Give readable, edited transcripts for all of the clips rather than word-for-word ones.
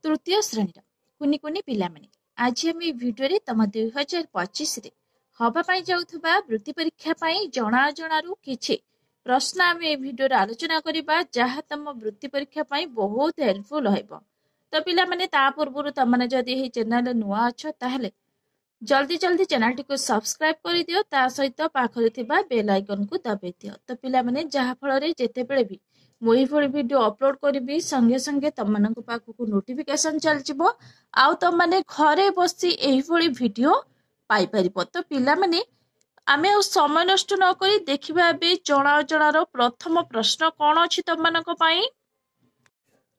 तृतीय श्रेणी कुनि कुनि पिलामाने आज आम भिडियो तुम 2025 रे हवाई जाऊथबा वृत्ति परीक्षा जणाजणारू किछि प्रश्न आम भिडियो आलोचना करबा जहाँ तुम वृत्ति परीक्षा बहुत हेल्पफुल होइबो। तो पिला माने ता पूर्व तुमने जदि हे चैनल नुआ अछ ताहले जल्दी जल्दी चैनल टी को सब्सक्राइब कर दियो ता सहित पाखरे थिबा बेल आइकन को दबाई दियो। तो पिला माने जहाँ फल जेते बेले भी मुई भली वीडियो अपलोड करी संगे संगे तुम पाखक नोटिफिकेशन चलजिबो आउ तुम माने घरे बसी एही भली वीडियो पाई परिबो। तो पिला माने आमे समय नष्ट न करी देखिबा बे जणाजणार प्रथम प्रश्न कौन अछि तुम मानक पई।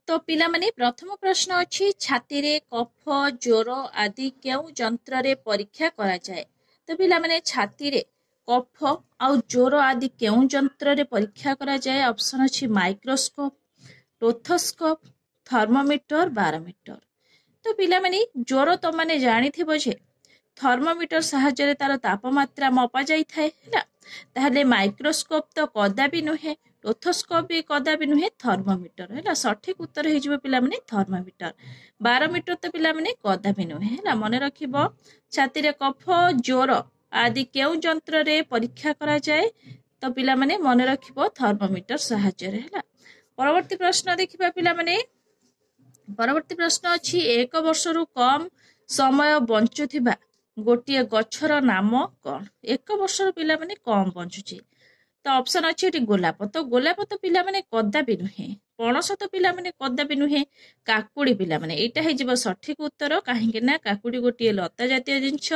तो पिला माने प्रथम प्रश्न अछि छाती रे कफ ज्वर आदि केउ यंत्र रे परीक्षा करा जाए। तो पिला माने छाती रे कफ आउ ज्वर आदि केउ यंत्र रे परीक्षा करा जाए। ऑप्शन अछि माइक्रोस्कोप, टोथोस्कोप, थर्मोमीटर, बारोमीटर। तो पिला माने ज्वर तो माने जानि थिबो जे थर्मोमीटर साहाय्य रे तार तापमात्रा मपा जाई थाए हैला। ताहले माइक्रोस्कोप तो कदापि नुहे, टोथोस्कोप भी कदापि नुहे, थर्मोमीटर हैला। सठिक उत्तर हे जिवो पिला माने थर्मोमीटर। बारोमीटर तो पिला माने कदापि नुहे हैला। मने रखिबो छाती रे कफ ज्वर आदि केउ यंत्र रे परीक्षा करा जाए। तो पिला माने मने रखिबो थर्मोमीटर साहाय्य रे हैला। परवर्ती प्रश्न देखिबा पिला माने परवर्ती प्रश्न अछि एक वर्ष रु कम समय बंचुथिबा गोटे गछर नाम कौन। एक वर्ष पिला माने कम बंचुची। तो ऑप्शन अच्छी गोलाप। तो गोलाप तो पिला माने कदापि नुहे, पणस तो पिला माने कदापि नुहे, काकुड़ी पिला माने एटा हे जिवो सठिक उत्तर। काहेकि ना काकुड़ी गोटे लता जातीय जिंस,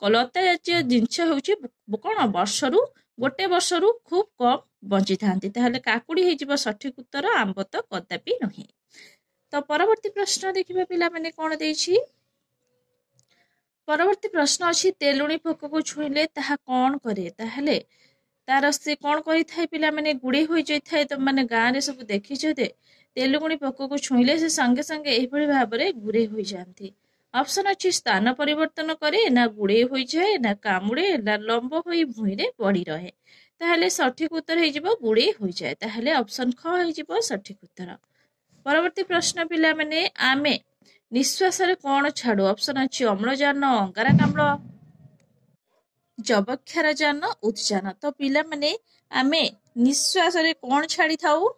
लता जातीय जिंस होउची कोन वर्षरु गोटे वर्षरु खूब कम बंची थांती। ताहले काकुड़ी हे जिवो सठिक उत्तर, आंब तो कदापि नुहे। तो परवर्ती प्रश्न देखिबा पिला माने कोन देछि। परवर्ती प्रश्न अछि तेलुणी पोक को छुईले ताहा कोन करे। ताहले तार से कोन करि थाए पिला माने गुड़ी होई जाय थाए। तो माने गां रे सब देखि छते तेलुगुणी पोक को छुईले से संगे संगे एही भली भाबरे गुड़े होई जानती। ऑप्शन अछि स्थान परिवर्तन करे, ना गुड़े होई जाए, ना कामुड़े, ना लंब होई भुई रे पड़ी रहे। ताहले सठिक उत्तर हे जिवो गुड़े होई जाए। ताहले ऑप्शन ख हे जिवो सठिक उत्तर। परवर्ती प्रश्न पिला माने आमे निश्वास रे कोन छाड़ू। ऑप्शन अछि अम्लजान, अंगारकाम्ल, जबक्षारजान, उत्जान। तो पिला माने आमे निश्वास रे कोन छाड़ी थाउ।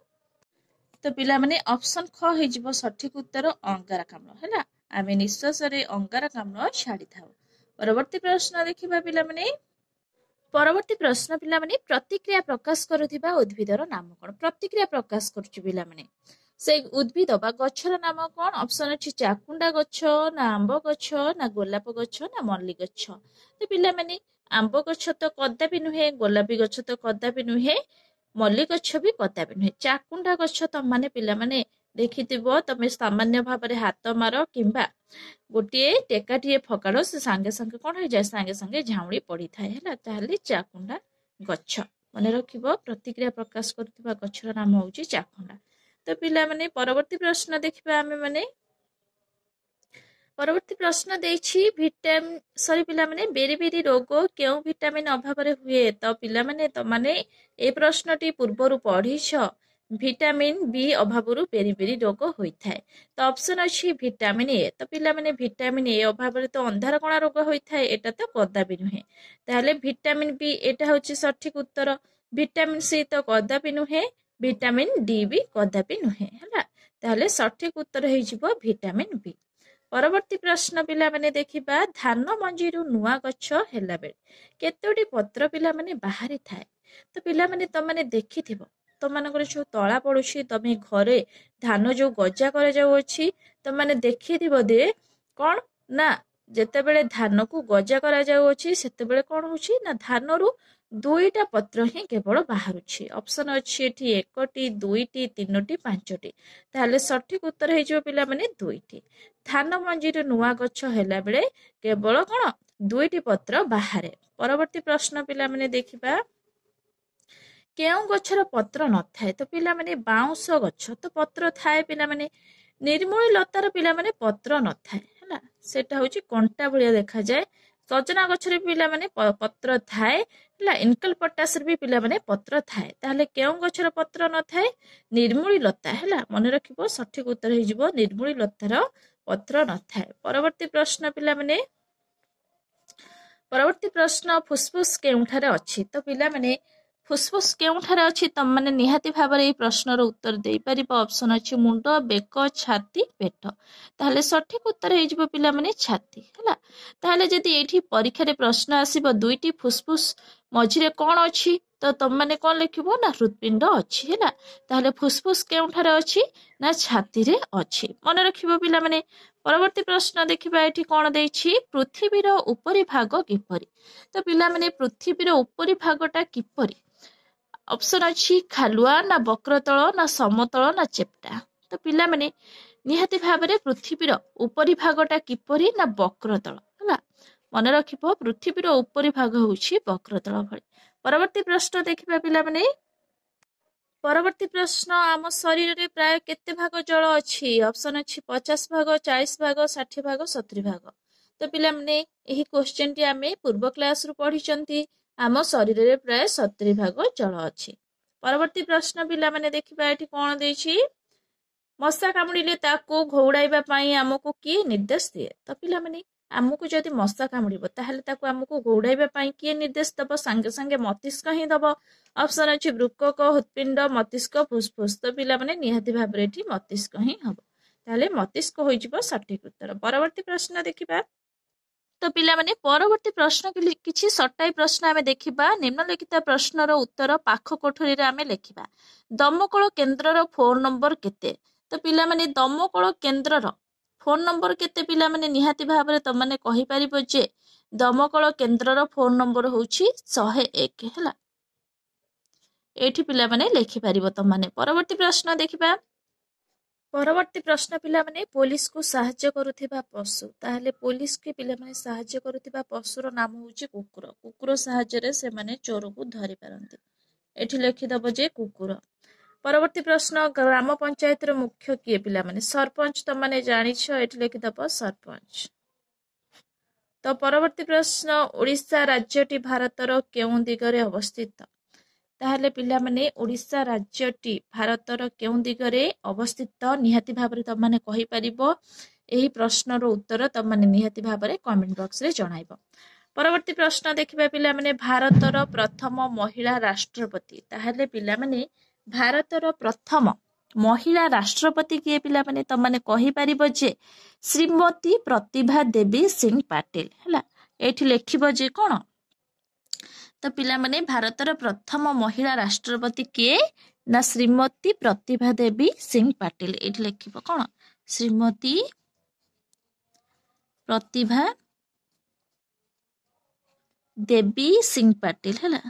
तो पिला माने ऑप्शन ख हे जिवो सठिक उत्तर अंगारकाम्ल हैला। आमे निश्वास रे अंगारकाम्ल छाड़ी थाउ। परवर्ती प्रश्न देखिबा पिला माने परवर्ती प्रश्न पिला माने प्रतिक्रिया प्रकाश करुथिबा उद्भिदर नाम कोन। प्रतिक्रिया प्रकाश करूची पिला माने से उद्भिद बा गछर नाम कोन। ऑप्शन अछि चाकुंडा गछ, ना आंब गछ, ना गोलाप गछ, ना मल्ली गछ। तो पिला माने आंब गछ तो कदापि नुहे, गोलापी गछ तो कदापि नुहे, मल्ली गछ भी कदापि नुहे। चाकुंडा गछ तो माने पिला माने देखिथिबो तमे सामान्य भाबरे हाथ मारो किंबा गोटे टेकाटीए फकाड़ो से सांगे सांगे कोन हो जाए, सांगे सांगे झाउड़ी पड़ी थाए हैला। ताहले चाकुंडा गछ मने रखिबो। प्रतिक्रिया प्रकाश करथिबा गछर नाम होउची चाकुंडा। तो पिला माने परवर्ती प्रश्न देखिबा आमे माने परवर्ती प्रश्न देछि विटामिन सॉरी पिला माने बेरी बेरी रोग केउ विटामिन अभाव रे हुए। तो पिला माने तो माने ए प्रश्नटी पूर्वरु पढिछ विटामिन बी अभावरु बेरी बेरी रोग होई थाए। तो ऑप्शन अछि विटामिन ए। तो पिला माने विटामिन ए अभाव रे तो अंधार कोणा रोग होई थाए, एटा तो कदापि नुहे। ताहले विटामिन बी एटा होछि सठिक उत्तर। विटामिन सी तो कदापि नुहे, विटामिन डी भी कदापि नुहे हैला। ताहले सठिक उत्तर हे जिवो विटामिन बी। परवर्ती प्रश्न पिला माने देखिबा धान मंजीरु नुआ गछ हैला बेले केतोटी पत्र पिला माने बाहरी थाए। तो पिला माने त माने देखिथिबो तो मानकर जो तळा पडुछि तमे घरे धान जो गजा कर जाउ अछि तो माने देखिथिबो दे कोन ना जेतेबेले धान को गजा करा जाउ अछि सेतेबेले कोन होछि ना धानरु दुईटा पत्र ही केवल बाहरुछि। ऑप्शन अछि एठी एकटी, दुईटी, तीनोटी, पांचटी। ताहले सठिक उत्तर हे जो पिला माने दुईटी। धान मंजीर नुआ गछ हैला बेले केवल कोन दुईटी पत्र बाहरे। परवर्ती प्रश्न पिला माने देखिबा केउ गछर पत्र न थाए। तो पिला माने बाउंस गछ तो पत्र थाए पिला माने, निर्मूल लतार पिला माने पत्र न थाए हैला। सेटा होछि कंटा भलिया देखा जाए। सजना गछरे पिला माने पत्र थाए ହେଲା। ଇନକଲପଟାସ ବି ପିଲାମାନେ ପତ୍ର ଥାଏ। ତାହେଲେ କେଉଁ ଗଛର ପତ୍ର ନଥାଏ? ନିର୍ମୂଳି ଲତା। ହେଲା, ମନେ ରଖିବ। ସଠିକ ଉତ୍ତର ହେଇଯିବ ନିର୍ମୂଳି ଲତାର ପତ୍ର ନଥାଏ। ପରବର୍ତ୍ତୀ ପ୍ରଶ୍ନ ପିଲାମାନେ, ପରବର୍ତ୍ତୀ ପ୍ରଶ୍ନ, ଫୁସଫୁସ କେଉଁଠାରେ ଅଛି? ତ ପିଲାମାନେ ଫୁସଫୁସ କେଉଁଠାରେ ଅଛି? ତମମାନେ ନିହାତି ଭାବରେ ଏଇ ପ୍ରଶ୍ନର ଉତ୍ତର ଦେଇପାରିବ। ଅପସନ ଅଛି ମୁଣ୍ଡ, ବେକ, ଛାତି, ପେଟ। ତାହେଲେ ସଠିକ ଉତ୍ତର ହେଇଯିବ ପିଲାମାନେ ଛାତି। ହେଲା, ତାହେଲେ ଯଦି ଏଇଠି ପରୀକ୍ଷାରେ ପ୍ରଶ୍ନ ଆସିବ ଦୁଇଟି ଫୁସଫୁସ ମଝିରେ କଣ ଅଛି, ତ ତମମାନେ କଣ ଲେଖିବ? ନା ହୃତ୍ପିଣ୍ଡ ଅଛି। ହେଲା, ତାହେଲେ ଫୁସଫୁସ କେଉଁଠାରେ ଅଛି? ନା ଛାତିରେ ଅଛି। ମନେ ରଖିବ ପିଲାମାନେ। ପରବର୍ତ୍ତୀ ପ୍ରଶ୍ନ ଦେଖିବା, ଏଠି କଣ ଦେଇଛି? ପୃଥିବୀର ଉପରି ଭାଗ କିପରି? ତ ପିଲାମାନେ ପୃଥିବୀର ଉପରି ଭାଗଟା କିପରି? ଅପସନ ଅଛି ଖାଲୁଆ, ନା ବକ୍ରତଳ, ନା ସମତଳ, ନା ଚେପ୍ଟା। ତ ପିଲାମାନେ ନିହାତି ଭାବରେ ପୃଥିବୀର ଉପରି ଭାଗଟା କିପରି? ନା ବକ୍ରତଳ। ହେଲା, ମନେ ରଖିବ ପୃଥିବୀର ଉପରି ଭାଗ ହେଉଛି ବକ୍ରତଳ ଭଳି। ପରବର୍ତ୍ତୀ ପ୍ରଶ୍ନ ଦେଖିବା ପିଲାମାନେ। ପରବର୍ତ୍ତୀ ପ୍ରଶ୍ନ, ଆମ ଶରୀରରେ ପ୍ରାୟ କେତେ ଭାଗ ଜଳ ଅଛି? ଅପସନ ଅଛି 50 ଭାଗ, 40 ଭାଗ, 60 ଭାଗ, 70 ଭାଗ। ତ ପିଲାମାନେ ଏହି କ୍ୱେଶ୍ଚିନ୍ଟି ଆମେ ପୂର୍ବ କ୍ଲାସରୁ ପଢିଛନ୍ତି। ଆମ ଶରୀରରେ ପ୍ରାୟ 70 ଭାଗ ଜଳ ଅଛି। ପରବର୍ତ୍ତୀ ପ୍ରଶ୍ନ ପିଲାମାନେ ଦେଖିବା, ଏଠି କଣ ଦେଇଛି? ମଶା କାମୁଡ଼ିଲେ ତାକୁ ଘଉଡ଼ାଇବା ପାଇଁ ଆମକୁ କିଏ ନିର୍ଦ୍ଦେଶ ଦିଏ? ତ ପିଲାମାନେ ଆମକୁ ଯଦି ମଶା କାମୁଡ଼ିବ ତାହେଲେ ତାକୁ ଆମକୁ ଘଉଡ଼ାଇବା ପାଇଁ କିଏ ନିର୍ଦ୍ଦେଶ ଦବ? ସାଙ୍ଗେ ସାଙ୍ଗେ ମସ୍ତିଷ୍କ ହିଁ ଦବ। ଅପସନ ଅଛି ବୃକକ, ହୃତ୍ପିଣ୍ଡ, ମସ୍ତିଷ୍କ, ଫୁସଫୁସ। ତ ପିଲାମାନେ ନିହାତି ଭାବରେ ଏଠି ମସ୍ତିଷ୍କ ହିଁ ହବ। ତାହେଲେ ମସ୍ତିଷ୍କ ହୋଇଯିବ ସଠିକ ଉତ୍ତର। ପରବର୍ତ୍ତୀ ପ୍ରଶ୍ନ ଦେଖିବା। ତ ପିଲାମାନେ ପରବର୍ତ୍ତୀ ପ୍ରଶ୍ନ କିଛି ସଟାଇ ପ୍ରଶ୍ନ ଆମେ ଦେଖିବା। ନିମ୍ନଲିଖିତ ପ୍ରଶ୍ନର ଉତ୍ତର ପାଖ କୋଠରୀରେ ଆମେ ଲେଖିବା। ଦମକଳ କେନ୍ଦ୍ରର ଫୋନ ନମ୍ବର କେତେ? ତ ପିଲାମାନେ ଦମକଳ କେନ୍ଦ୍ରର ଫୋନ ନମ୍ବର କେତେ? ପିଲାମାନେ ନିହାତି ଭାବରେ ତମମାନେ କହିପାରିବ ଯେ ଦମକଳ କେନ୍ଦ୍ରର ଫୋନ ନମ୍ବର ହେଉଛି 101। ହେଲା, ଏଇଠି ପିଲାମାନେ ଲେଖିପାରିବ ତମମାନେ। ପରବର୍ତ୍ତୀ ପ୍ରଶ୍ନ ଦେଖିବା। ପରବର୍ତ୍ତୀ ପ୍ରଶ୍ନ ପିଲାମାନେ, ପୋଲିସକୁ ସାହାଯ୍ୟ କରୁଥିବା ପଶୁ। ତାହେଲେ ପୋଲିସକୁ ପିଲାମାନେ ସାହାଯ୍ୟ କରୁଥିବା ପଶୁର ନାମ ହେଉଛି କୁକୁର। କୁକୁର ସାହାଯ୍ୟରେ ସେମାନେ ଚୋରକୁ ଧରି ପାରନ୍ତି। ଏଠି ଲେଖିଦବ ଯେ କୁକୁର। ପରବର୍ତ୍ତୀ ପ୍ରଶ୍ନ, ଗ୍ରାମ ପଞ୍ଚାୟତର ମୁଖ୍ୟ କିଏ? ପିଲାମାନେ ସରପଞ୍ଚ। ତମମାନେ ଜାଣିଛ, ଏଠି ଲେଖିଦବ ସରପଞ୍ଚ। ତ ପରବର୍ତ୍ତୀ ପ୍ରଶ୍ନ, ଓଡ଼ିଶା ରାଜ୍ୟଟି ଭାରତର କେଉଁ ଦିଗରେ ଅବସ୍ଥିତ? ତାହେଲେ ପିଲାମାନେ ଓଡ଼ିଶା ରାଜ୍ୟଟି ଭାରତର କେଉଁ ଦିଗରେ ଅବସ୍ଥିତ? ନିହାତି ଭାବରେ ତମମାନେ କହିପାରିବ। ଏହି ପ୍ରଶ୍ନର ଉତ୍ତର ତମମାନେ ନିହାତି ଭାବରେ କମେଣ୍ଟ ବକ୍ସରେ ଜଣାଇବ। ପରବର୍ତ୍ତୀ ପ୍ରଶ୍ନ ଦେଖିବା ପିଲାମାନେ, ଭାରତର ପ୍ରଥମ ମହିଳା ରାଷ୍ଟ୍ରପତି। ତାହେଲେ ପିଲାମାନେ ଭାରତର ପ୍ରଥମ ମହିଳା ରାଷ୍ଟ୍ରପତି କିଏ? ପିଲାମାନେ ତମମାନେ କହିପାରିବ ଯେ ଶ୍ରୀମତୀ ପ୍ରତିଭା ଦେବୀ ସିଂ ପାଟିଲ। ହେଲା, ଏଇଠି ଲେଖିବ ଯେ କଣ? ତ ପିଲାମାନେ ଭାରତର ପ୍ରଥମ ମହିଳା ରାଷ୍ଟ୍ରପତି କିଏ? ନା ଶ୍ରୀମତୀ ପ୍ରତିଭା ଦେବୀ ସିଂ ପାଟିଲ। ଏଇଠି ଲେଖିବ କଣ? ଶ୍ରୀମତୀ ପ୍ରତିଭା ଦେବୀ ସିଂ ପାଟିଲ। ହେଲା,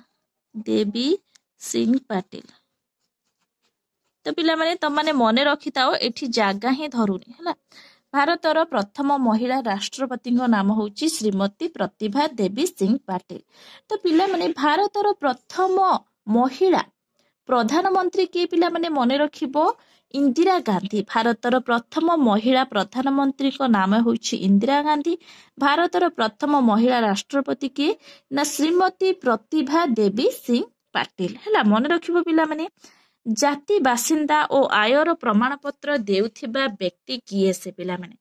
ଦେବୀ ସିଂ ପାଟିଲ। ତ ପିଲାମାନେ ତମମାନେ ମନେ ରଖିଥାଅ, ଏଠି ଜାଗା ହିଁ ଧରୁନି। ହେଲା, ଭାରତର ପ୍ରଥମ ମହିଳା ରାଷ୍ଟ୍ରପତିଙ୍କ ନାମ ହେଉଛି ଶ୍ରୀମତୀ ପ୍ରତିଭା ଦେବୀ ସିଂ ପାଟିଲ। ତ ପିଲାମାନେ ଭାରତର ପ୍ରଥମ ମହିଳା ପ୍ରଧାନମନ୍ତ୍ରୀ କିଏ? ପିଲାମାନେ ମନେ ରଖିବ ଇନ୍ଦିରା ଗାନ୍ଧୀ। ଭାରତର ପ୍ରଥମ ମହିଳା ପ୍ରଧାନମନ୍ତ୍ରୀଙ୍କ ନାମ ହେଉଛି ଇନ୍ଦିରା ଗାନ୍ଧୀ। ଭାରତର ପ୍ରଥମ ମହିଳା ରାଷ୍ଟ୍ରପତି କିଏ? ନା ଶ୍ରୀମତୀ ପ୍ରତିଭା ଦେବୀ ସିଂ ପାଟିଲ। ହେଲା, ମନେ ରଖିବ ପିଲାମାନେ। ଜାତି, ବାସିନ୍ଦା ଓ ଆୟର ପ୍ରମାଣପତ୍ର ଦେଉଥିବା ବ୍ୟକ୍ତି କିଏ? ସେ ପିଲାମାନେ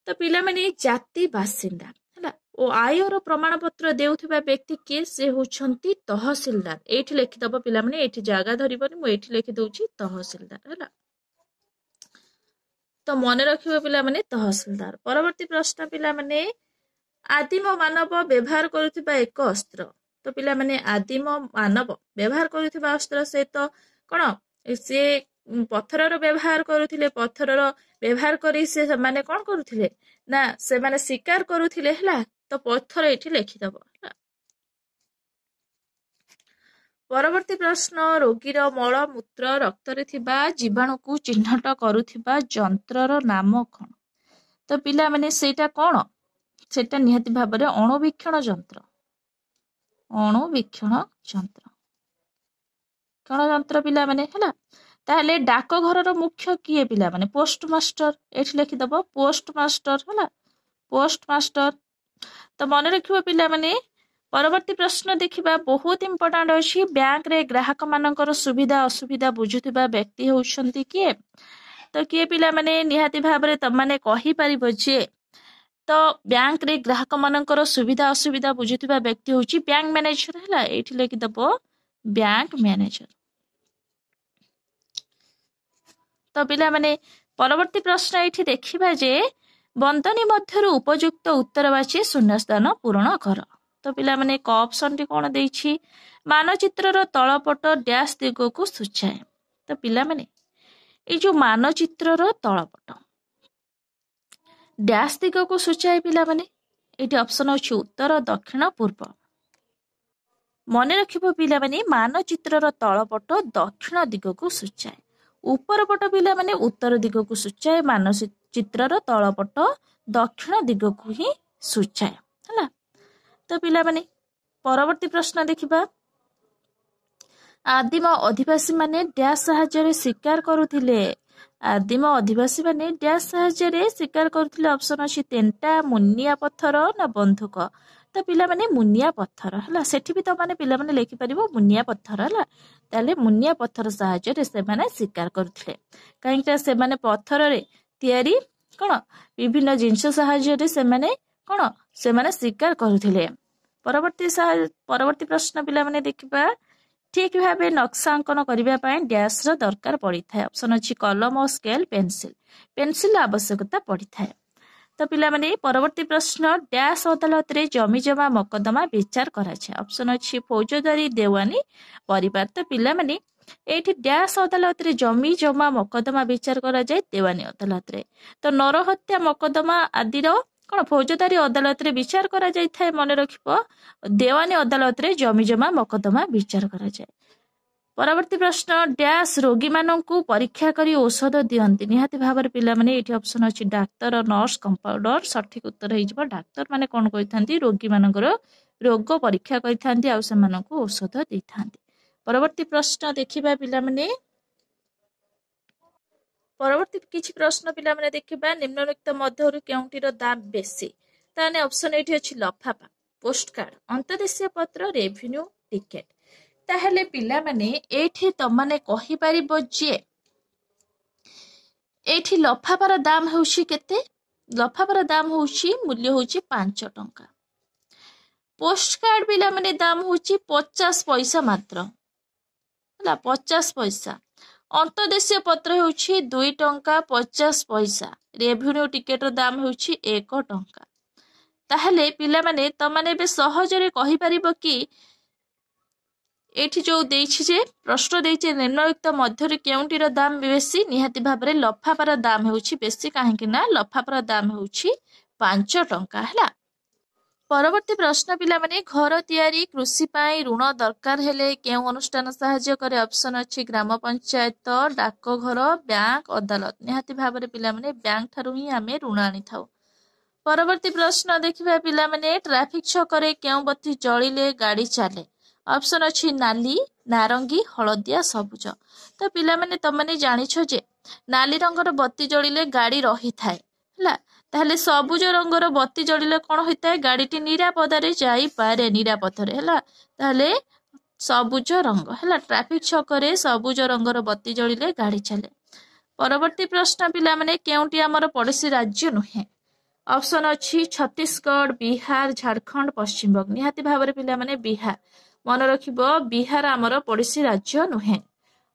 ତ ପିଲାମାନେ ଜାତି, ବାସିନ୍ଦା ହେଲା ଓ ଆୟର ପ୍ରମାଣପତ୍ର ଦେଉଥିବା ବ୍ୟକ୍ତି କିଏ? ସେ ହେଉଛନ୍ତି ତହସିଲଦାର। ଏଇଠି ଲେଖିଦବ ପିଲାମାନେ, ଏଇଠି ଜାଗା ଧରିବନି, ମୁଁ ଏଇଠି ଲେଖିଦଉଛି ତହସିଲଦାର। ହେଲା, ତ ମନେ ରଖିବ ପିଲାମାନେ ତହସିଲଦାର। ପରବର୍ତ୍ତୀ ପ୍ରଶ୍ନ ପିଲାମାନେ, ଆଦିମ ମାନବ ବ୍ୟବହାର କରୁଥିବା ଏକ ଅସ୍ତ୍ର। ତ ପିଲାମାନେ ଆଦିମ ମାନବ ବ୍ୟବହାର କରୁଥିବା ଅସ୍ତ୍ର ସହିତ କଣ? ସେ ପଥରର ବ୍ୟବହାର କରୁଥିଲେ। ପଥରର ବ୍ୟବହାର କରି ସେମାନେ କଣ କରୁଥିଲେ? ନା ସେମାନେ ଶିକାର କରୁଥିଲେ। ହେଲା, ତ ପଥର ଏଠି ଲେଖିଦବ। ପରବର୍ତ୍ତୀ ପ୍ରଶ୍ନ, ରୋଗୀର ମଳମୂତ୍ର ରକ୍ତରେ ଥିବା ଜୀବାଣୁକୁ ଚିହ୍ନଟ କରୁଥିବା ଯନ୍ତ୍ରର ନାମ କଣ? ତ ପିଲାମାନେ ସେଇଟା କଣ? ସେଟା ନିହାତି ଭାବରେ ଅଣୁବୀକ୍ଷଣ ଯନ୍ତ୍ର। ଅଣୁବୀକ୍ଷଣ ଯନ୍ତ୍ର। କଣ ଯନ୍ତ୍ର ପିଲାମାନେ? ହେଲା, ତାହେଲେ ଡାକଘରର ମୁଖ୍ୟ କିଏ? ପିଲାମାନେ ପୋଷ୍ଟମାଷ୍ଟର। ଏଠି ଲେଖିଦବ ପୋଷ୍ଟମାଷ୍ଟର। ହେଲା, ପୋଷ୍ଟମାଷ୍ଟର। ତ ମନେ ରଖିବ ପିଲାମାନେ परवर्ती प्रश्न देखिबा बहुत इम्पोर्टाट अछि बैंक रे ग्राहक मानकर सुविधा असुविधा बुझुथिबा व्यक्ति होउछंती किए तो किए पिला माने निहाती भाबरे त माने कहि परिबो जे तो बैंक रे ग्राहक मानकर सुविधा असुविधा बुझुथिबा व्यक्ति होउची बैंक मैनेजर हला एठी लेखि दबो बैंक मैनेजर। तो पिला माने परवर्ती प्रश्न एठी देखिबा जे बंदनी मध्यरु उपयुक्त उत्तर बाची शून्यस्थान पूरण कर। तो पिला माने क ऑप्शन टी कोन देइछि मानचित्रर तळपट डैश दिगो को सूचाए। तो पिला माने ए जो मानचित्रर तळपट डैश दिगो को सूचाए पिला माने एठी ऑप्शन अछि उत्तर दक्षिण पूर्व। मने रखिबो पिला माने मानचित्रर तळपट दक्षिण दिगो को सूचाए ऊपर पट पिला माने उत्तर दिगो को सूचाए मानचित्रर तळपट दक्षिण दिगो को ही सूचाए हला। तो पिला माने परवर्ती प्रश्न देखिबा आदिम अधिवासी माने डैश साहाय्य शिकार करुथिले आदिम अधिवासी माने डैश साहाय्य शिकार करुथिले ऑप्शन अछि तेंटा मुनिया पत्थर ना बंधुक। तो पिला माने मुनिया पत्थर हला सेठी भी तो माने पिला माने लेखि परिबो मुनिया पत्थर हला ताले मुनिया पत्थर साहाय्य रे से माने शिकार करुथिले काहेकि से माने पत्थर रे तयारी कोन विभिन्न जिंस साहाय्य रे से माने शिकार करुथिले। परवर्ती प्रश्न पिला माने देखिबा ठीक भाबे नक्शा अंकन करिबा पय डैश रो दरकार पड़ी थाए ऑप्शन अछि कलम और स्केल पेंसिल आवश्यकता पड़ी थाए। तो पिला माने परवर्ती प्रश्न डैश अदालत रे जमी जमा मकदमा विचार करा छे ऑप्शन अछि फौजदारी देवानी परिवार। तो पिला माने एठी डैश अदालत रे जमी जमा मकदमा विचार करा जाय देवानी अदालत रे। तो नरहत्या मकदमा आदि रो कोन फौजदारी अदालत रे विचार करा जाय थाए मने रखिबो देवानी अदालत रे जमी जमा मकदमा विचार करा जाय। परवर्ती प्रश्न डैश रोगी माननकु परीक्षा करी औषध दियंती निहाती भाबर पिला माने एठी ऑप्शन अछि डाक्टर नर्स कंपाउंडर सठिक उत्तर हे जिवो डाक्टर माने कोन कहिथांती रोगी मानकर रोग परीक्षा करिथांती आ से माननकु औषध देथांती। परवर्ती प्रश्न देखिबा पिला माने परवर्ती किछि प्रश्न पिला माने देखिबा निम्नलिखित मध्यरु केउंटीर दाम बेसी ताने ऑप्शन एठी अछि लफाफा पोस्ट कार्ड अंतदेशीय पत्र रेवेन्यू टिकेट। ताहेले पिला माने एठी तमाने कहि परिबो जे एठी लफाफार दाम होउछि केते लफाफार दाम होउछि मूल्य होउछि 5 टंका पोस्ट कार्ड पिला माने दाम होउछि 50 पैसा मात्र हला 50 पैसा अंतदेशीय पत्र होउछि 2 टंका 50 पैसा रेवेन्यू टिकेट दाम होउछि 1 टंका। ताहेले पिला माने तमाने बे सहजरे कहि परिबो कि एठी जो देछि जे प्रश्न देछि निम्नलिखित मध्यरे केउंटीर दाम बेसी निहाती भाबरे लफाफार दाम होउछि बेसी काहेकि ना लफाफार दाम होउछि 5 टंका हला। परवर्ती प्रश्न पिला माने घर तयारी कृषि पाई ऋण दरकार हेले केउ अनुष्ठान सहाय्य करे ऑप्शन अछि ग्राम पंचायत डाकघर बैंक अदालत निहाती भाबरे पिला माने बैंक थारु ही आमे ऋण आनी थाउ। परवर्ती प्रश्न देखिबा पिला माने ट्रैफिक छकरे केउ बत्ती जळिले गाड़ी चाले ऑप्शन अछि नाली नारंगी हळदिया सबुज। तो पिला माने तमने जानिछो जे नाली रंगर बत्ती जळिले गाड़ी रही थाए हला ताहले सबुज रंगर बत्ती जळिले कोन होइताय गाड़ीटी निरापदरे जाई पारे निरापदरे हला ताहले सबुज रंग हला ट्रैफिक छकरे सबुज रंगर बत्ती जळिले गाड़ी चले। परवर्ती प्रश्न पिला माने केउंटी हमर पड़ोसी राज्य नुहे ऑप्शन अछि छत्तीसगढ़ बिहार झारखंड पश्चिम बंग निहाती भाबरे पिला माने बिहार मन रखिबो बिहार हमर पड़ोसी राज्य नुहे।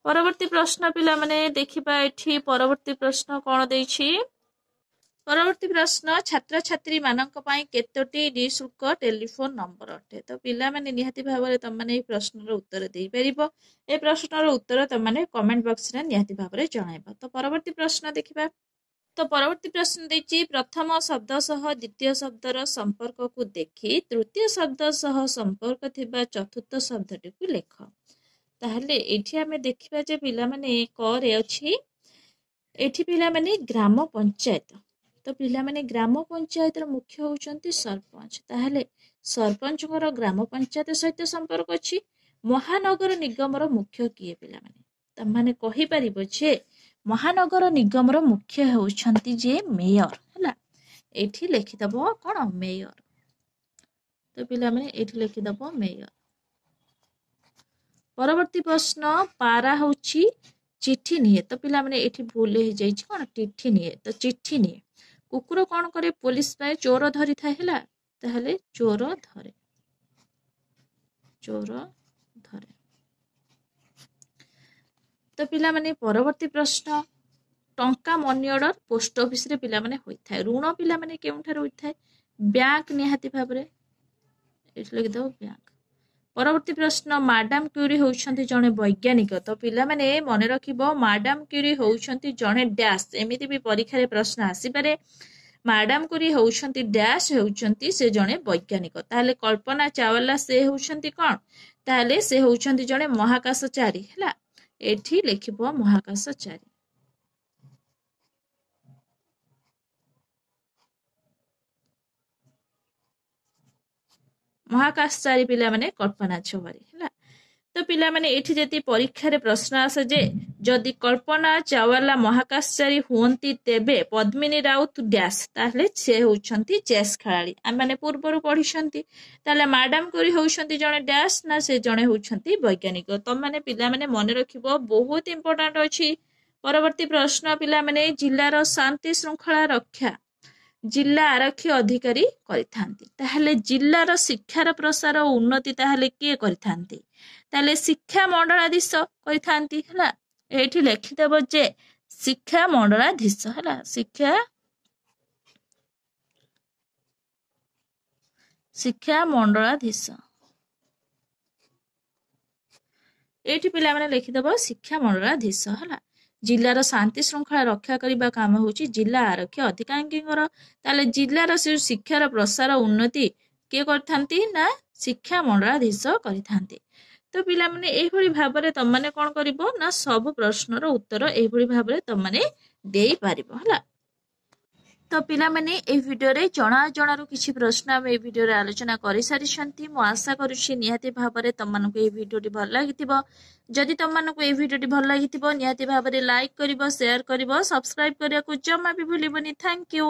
परवर्ती प्रश्न पिला माने देखिबा एठी परवर्ती प्रश्न कोन देछि परवर्ती प्रश्न छात्र छात्री मानक पई केतोटी निशुल्क टेलीफोन नंबर अटे। तो पिला माने निहाती भाबरे त माने ए प्रश्नर उत्तर देई परिबो ए प्रश्नर उत्तर त माने कमेंट बॉक्स रे निहाती भाबरे जणाइबो। तो परवर्ती प्रश्न देखिबा तो परवर्ती प्रश्न देछि प्रथम शब्द सह द्वितीय शब्दर संपर्क को देखि तृतीय शब्द सह संपर्क थिबा चतुर्थ शब्दटी को लेख। ताहले एठी हमें देखिबा जे पिला माने क रे अछि एठी पिला माने ग्राम पंचायत। तो पिला माने ग्राम पंचायत मुख्य होउचंती सरपंच ताहले सरपंच ग्राम पंचायत सहित संपर्क अछि। महानगर निगम मुख्य किए पिला माने त माने कहि परिबो जे महानगर निगम मुख्य होउछंती जे मेयर हला एठी लिखि दबो कोन मेयर। तो पिला माने एठी लिखि दबो मेयर। परवर्ती प्रश्न पारा होची चिट्ठी निये तो पिला माने एठी भूल हे जाई छी कोन चिट्ठी निये तो चिट्ठी निये। कुकुर कोन करे पुलिस पाए चोर धरि थाए हला ताहले चोर धरे तो पिला माने परवर्ती प्रश्न टंका मनी ऑर्डर पोस्ट ऑफिस रे पिला माने होई थाए ऋण पिला माने केउठार होई थाए बैंक निहाती भाबरे एठी लिखि दो बैंक। परवर्ती प्रश्न मैडम क्यूरी होउछंती जणे वैज्ञानिक तो पिला माने मने रखिबो मैडम क्यूरी होउछंती जणे डैश एमिति भी परीक्षा रे प्रश्न आसी पारे मैडम क्यूरी होउछंती डैश होउछंती से जणे वैज्ञानिक ताले कल्पना चावला से होउछंती कोन ताले से होउछंती जणे महाकाशचारी हला एठी लिखिबो महाकाशचारी। महाकाशचारी पिला माने कल्पना चावला हला तो पिला माने एठी जति परीक्षा रे प्रश्न आसे जे जदि कल्पना चावला महाकाशचारी हुंती तेबे पद्मिनी राउत डैश ताले से होउछंती चेस खेलाड़ी आ माने पूर्वरु पढिछंती ताले मैडम कोरी होउछंती जणे डैश ना से जणे होउछंती वैज्ञानिक तो माने पिला माने मने रखिबो बहुत इंपोर्टेंट अछि। परवर्ती प्रश्न पिला माने जिल्लार शांति श्रृंखला रक्षा जिल्ला आरक्षी अधिकारी करिथांती ताहले जिल्लार शिक्षार प्रसार और उन्नति ताहले किए करिथांती ताहले शिक्षा मंडलाधीश करिथांती हला एठी लिखि देबो जे शिक्षा मंडलाधीश हला शिक्षा मंडलाधीश एठी पिला माने लिखि देबो शिक्षा मंडलाधीश हला। जिल्लार शांति श्रृंखला रक्षा करिबा काम होची जिल्ला आरक्षी अधिकारींकर ताले जिल्लार से शिक्षार प्रसार उन्नति के करथांती ना शिक्षा मंडलाधीश करिथांती। तो पिला माने एही भली भाबरे तम माने कोन करिवो ना सब प्रश्नर उत्तर एही भली भाबरे तम माने देई पारिबो हला। तो पिला माने ए वीडियो रे जणारु किछि प्रश्न हम ए वीडियो रे आलोचना करि सारिछंती मु आशा करूछि निहाती भाबरे तम मानको ए वीडियो टी भल लागिथिबो जदि तम मानको ए वीडियो टी भल लागिथिबो निहाती भाबरे लाइक करिवो शेयर करिवो सब्सक्राइब करिया को जम्मा भी भूलिबोनी। Thank you.